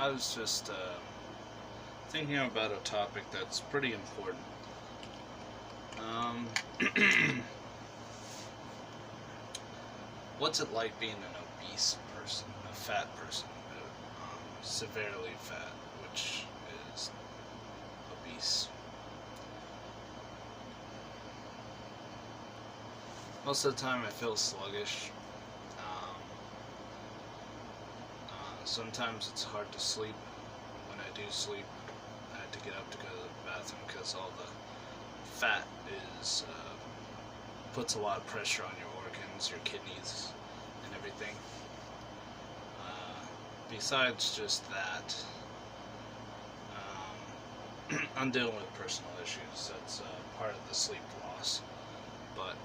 I was just thinking about a topic that's pretty important. Um, what's it like being an obese person, a fat person, severely fat, which is obese? Most of the time I feel sluggish. Sometimes it's hard to sleep. When I do sleep, I have to get up to go to the bathroom because all the fat is puts a lot of pressure on your organs, your kidneys, and everything. Besides just that, I'm dealing with personal issues. That's part of the sleep loss, but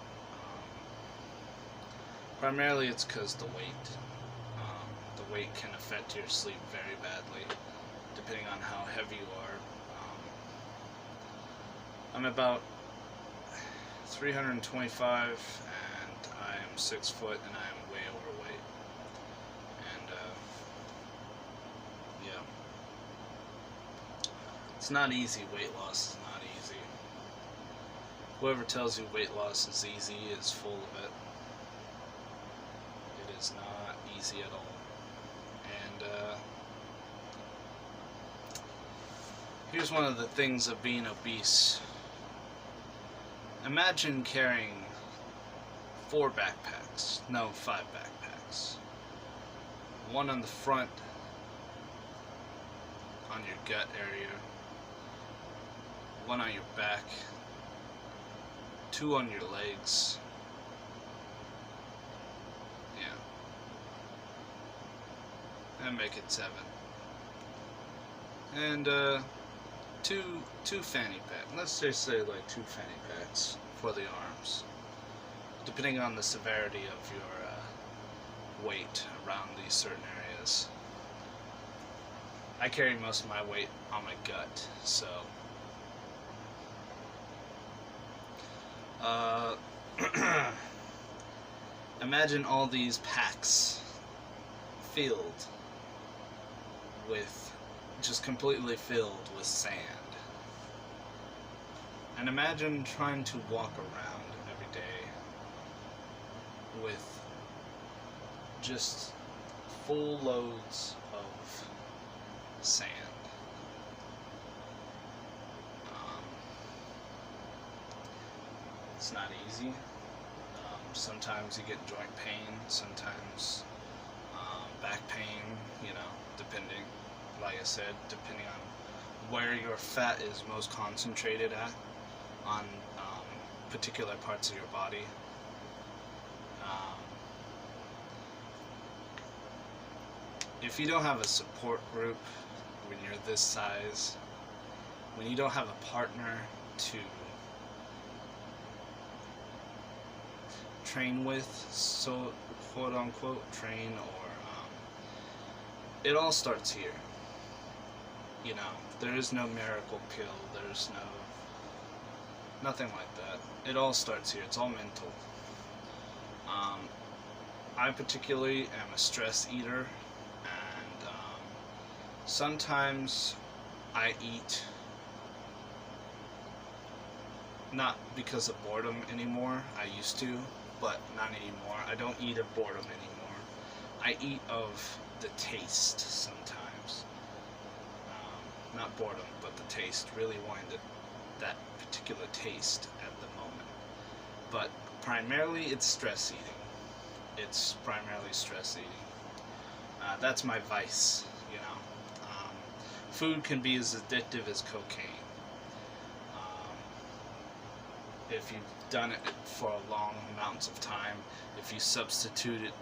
primarily it's because the weight. The weight can affect your sleep very badly, depending on how heavy you are. I'm about 325, and I am 6 foot, and I am way overweight. And yeah, it's not easy. Weight loss is not easy. Whoever tells you weight loss is easy is full of it. It is not easy at all. And here's one of the things of being obese. Imagine carrying 5 backpacks. One on the front, on your gut area, one on your back, 2 on your legs. And make it 7. And two fanny packs. Let's just say like 2 fanny packs for the arms, depending on the severity of your weight around these certain areas. I carry most of my weight on my gut, so imagine all these packs filled with, just completely filled with sand. And imagine trying to walk around every day with just full loads of sand. It's not easy. Sometimes you get joint pain, sometimes back pain, depending, like I said, depending on where your fat is most concentrated at on particular parts of your body. If you don't have a support group when you're this size, when you don't have a partner to train with, so quote unquote train, or it all starts here. There is no miracle pill, there's nothing like that. It all starts here. It's all mental. I particularly am a stress eater, and sometimes I eat not because of boredom anymore. I used to, but not anymore. I don't eat of boredom anymore. I eat of the taste sometimes. Not boredom, but the taste. Really wanting that particular taste at the moment. But primarily it's stress eating. It's primarily stress eating. That's my vice, Food can be as addictive as cocaine. If you've done it for long amounts of time, if you substitute it,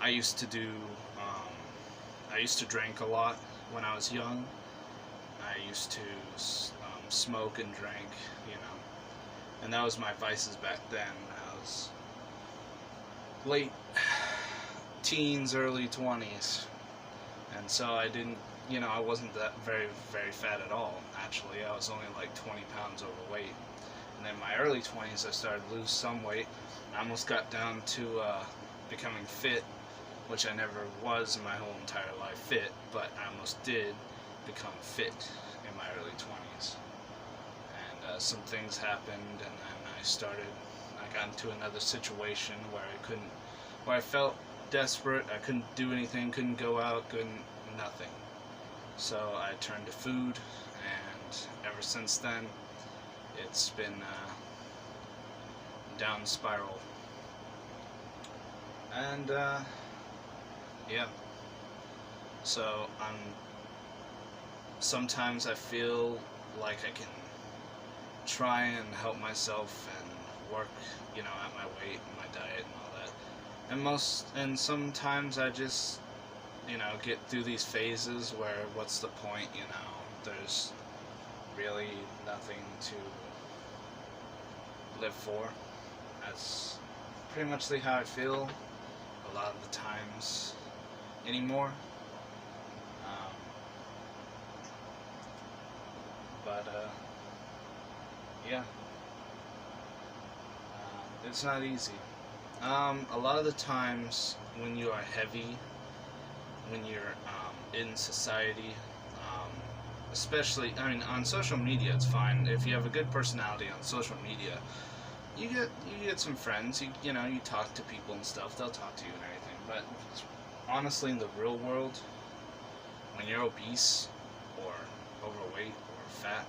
I used to drink a lot when I was young. I used to smoke and drink, and that was my vices back then. I was late teens, early 20s, and so I didn't, I wasn't that very, very fat at all. Actually, I was only like 20 pounds overweight. And then in my early 20s, I started to lose some weight. I almost got down to becoming fit which I never was in my whole entire life fit, but I almost did become fit in my early 20s. And some things happened, and then I got into another situation where I felt desperate. I couldn't do anything, couldn't go out, nothing. So I turned to food, and ever since then, it's been down spiral. And yeah. So sometimes I feel like I can try and help myself and work, at my weight and my diet and all that. And sometimes I just, get through these phases where what's the point, there's really nothing to live for. That's pretty much how I feel a lot of the times anymore. But yeah, it's not easy. A lot of the times when you are heavy, when you're in society, especially, on social media it's fine. If you have a good personality on social media, you get some friends. You talk to people and stuff. They'll talk to you and everything. But honestly, in the real world, when you're obese or overweight or fat,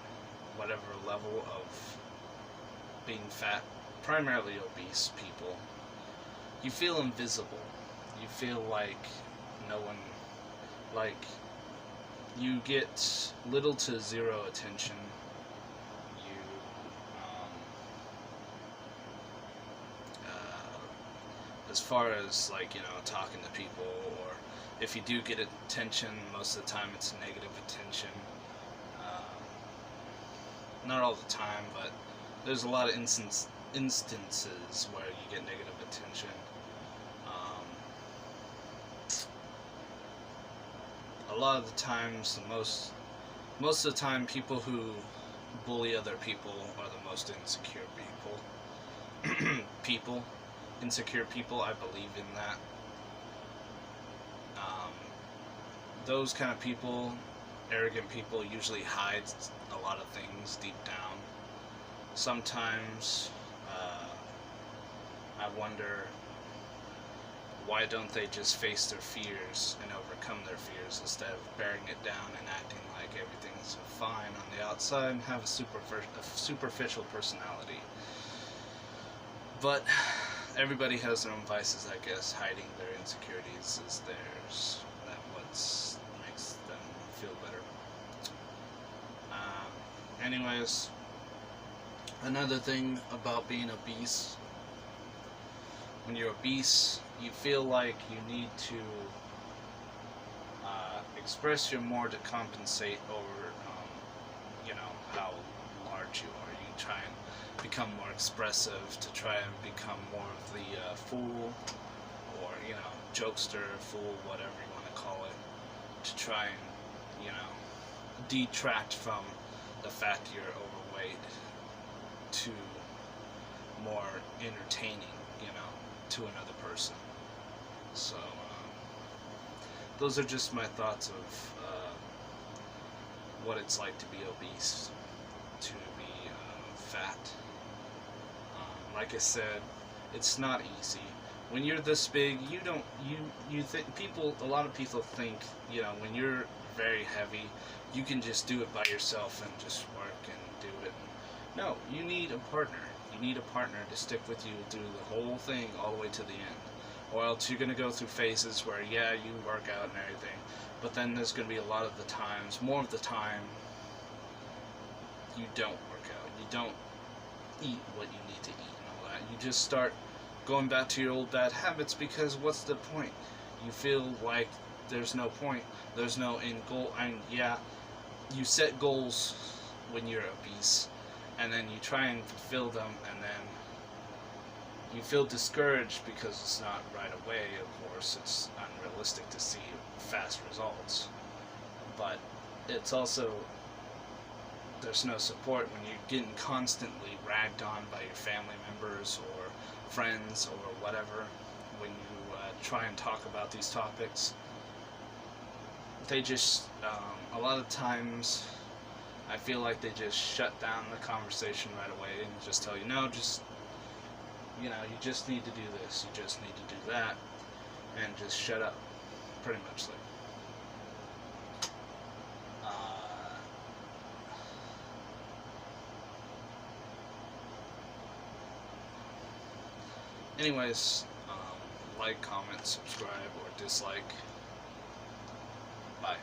whatever level of being fat, primarily obese people, you feel invisible. You feel like no one, like you get little to zero attention. You, as far as talking to people, or if you do get attention, most of the time it's negative attention. Not all the time, but there's a lot of instances where you get negative attention. A lot of the times, most of the time, people who bully other people are the most insecure people. Insecure people, I believe in that. Those kind of people, arrogant people, usually hide a lot of things deep down. Sometimes I wonder, why don't they just face their fears and overcome their fears instead of bearing it down and acting like everything's fine on the outside and have a superficial personality? But everybody has their own vices, I guess. Hiding their insecurities is theirs. That's what makes them feel better. Anyways, another thing about being obese. When you're obese, you feel like you need to express your more to compensate over, how large you are. You try and become more expressive to try and become more of the fool, or jokester, fool, whatever you want to call it, to try and detract from the fact you're overweight to more entertaining, to another person. So those are just my thoughts of what it's like to be obese, to be fat. Like I said, it's not easy. When you're this big, a lot of people think, when you're very heavy, you can just do it by yourself and just work and do it. No, you need a partner. You need a partner to stick with you through the whole thing all the way to the end. Or else you're going to go through phases where, you work out and everything, but then there's going to be a lot of the times, more of the time, you don't work out. You don't eat what you need to eat and all that. You just start going back to your old bad habits, because what's the point? You feel like there's no point. There's no end goal. You set goals when you're obese, and then you try and fulfill them, and then you feel discouraged because it's not right away. Of course, it's unrealistic to see fast results, but it's also, there's no support when you're getting constantly ragged on by your family members or friends or whatever when you try and talk about these topics, they just, a lot of times, I feel like they just shut down the conversation right away and just tell you, no, just, you just need to do this, you just need to do that, and just shut up, pretty much. Like, anyways, like, comment, subscribe, or dislike. Bye.